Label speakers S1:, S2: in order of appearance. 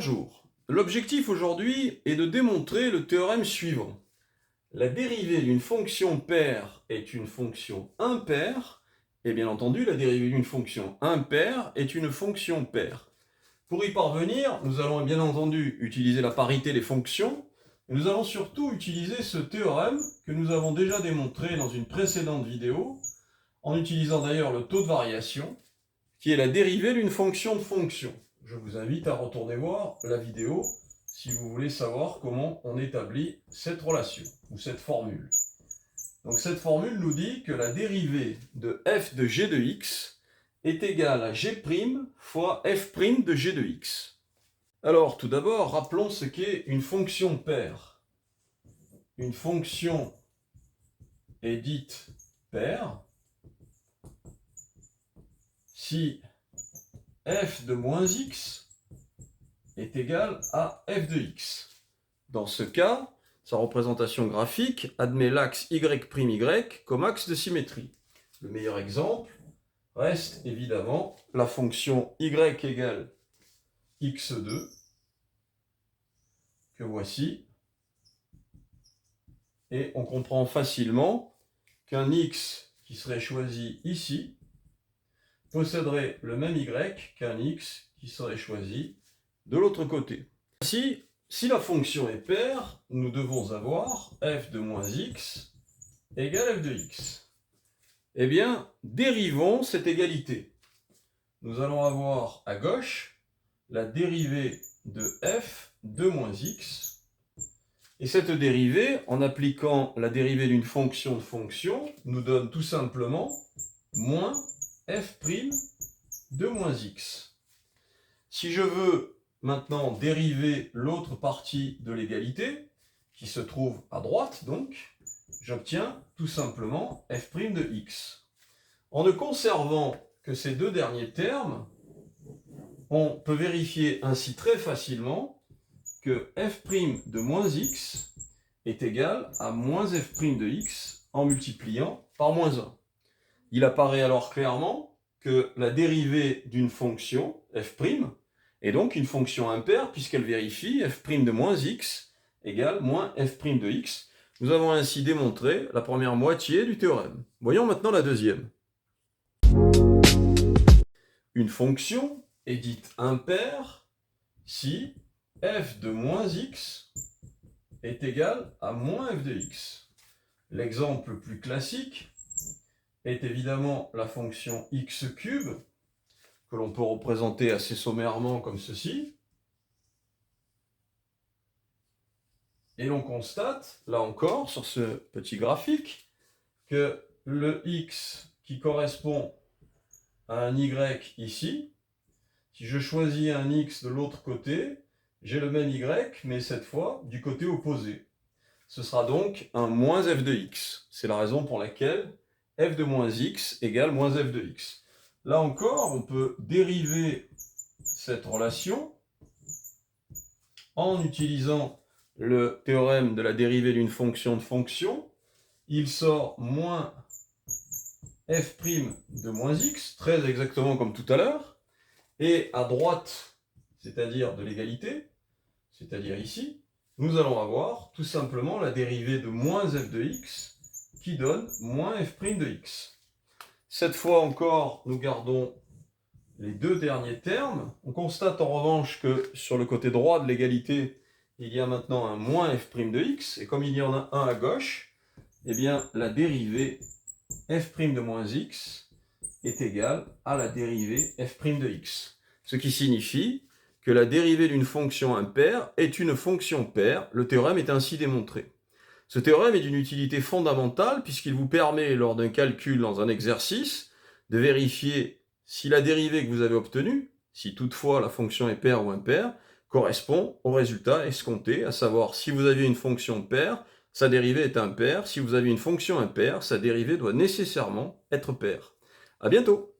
S1: Bonjour. L'objectif aujourd'hui est de démontrer le théorème suivant. La dérivée d'une fonction paire est une fonction impaire, et bien entendu, la dérivée d'une fonction impaire est une fonction paire. Pour y parvenir, nous allons bien entendu utiliser la parité des fonctions, mais nous allons surtout utiliser ce théorème que nous avons déjà démontré dans une précédente vidéo, en utilisant d'ailleurs le taux de variation, qui est la dérivée d'une fonction de fonction. Je vous invite à retourner voir la vidéo si vous voulez savoir comment on établit cette relation, ou cette formule. Donc cette formule nous dit que la dérivée de f de g de x est égale à g' fois f' de g de x. Alors tout d'abord, rappelons ce qu'est une fonction paire. Une fonction est dite paire si f de moins x est égal à f de x. Dans ce cas, sa représentation graphique admet l'axe y' comme axe de symétrie. Le meilleur exemple reste évidemment la fonction y égale x2, que voici, et on comprend facilement qu'un x qui serait choisi ici posséderait le même y qu'un x qui serait choisi de l'autre côté. Ainsi, si la fonction est paire, nous devons avoir f de moins x égale f de x. Eh bien, dérivons cette égalité. Nous allons avoir à gauche la dérivée de f de moins x. Et cette dérivée, en appliquant la dérivée d'une fonction de fonction, nous donne tout simplement moins f' de moins x. Si je veux maintenant dériver l'autre partie de l'égalité, qui se trouve à droite donc, j'obtiens tout simplement f' de x. En ne conservant que ces deux derniers termes, on peut vérifier ainsi très facilement que f' de moins x est égal à moins f' de x en multipliant par moins 1. Il apparaît alors clairement que la dérivée d'une fonction, f', est donc une fonction impaire puisqu'elle vérifie f' de moins x égale moins f' de x. Nous avons ainsi démontré la première moitié du théorème. Voyons maintenant la deuxième. Une fonction est dite impaire si f de moins x est égal à moins f de x. L'exemple le plus classique est évidemment la fonction x3, que l'on peut représenter assez sommairement comme ceci. Et l'on constate, là encore, sur ce petit graphique, que le x qui correspond à un y ici, si je choisis un x de l'autre côté, j'ai le même y, mais cette fois du côté opposé. Ce sera donc un moins f de x. C'est la raison pour laquelle f de moins x égale moins f de x. Là encore, on peut dériver cette relation en utilisant le théorème de la dérivée d'une fonction de fonction. Il sort moins f' de moins x, très exactement comme tout à l'heure. Et à droite, c'est-à-dire de l'égalité, c'est-à-dire ici, nous allons avoir tout simplement la dérivée de moins f de x qui donne moins f' de x. Cette fois encore, nous gardons les deux derniers termes. On constate en revanche que sur le côté droit de l'égalité, il y a maintenant un moins f' de x, et comme il y en a un à gauche, eh bien la dérivée f' de moins x est égale à la dérivée f' de x. Ce qui signifie que la dérivée d'une fonction impaire est une fonction paire. Le théorème est ainsi démontré. Ce théorème est d'une utilité fondamentale puisqu'il vous permet, lors d'un calcul dans un exercice, de vérifier si la dérivée que vous avez obtenue, si toutefois la fonction est paire ou impaire, correspond au résultat escompté, à savoir si vous aviez une fonction paire, sa dérivée est impaire. Si vous avez une fonction impaire, sa dérivée doit nécessairement être paire. À bientôt!